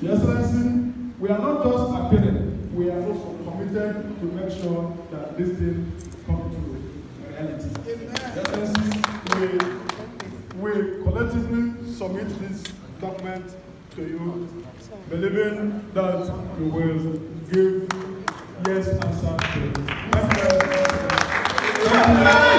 Your Excellency, we are not just appealing, we are also committed to make sure that this thing comes to reality. Your Excellency, we collectively submit this document to you, believing that you will give yes answer to it. Thank you.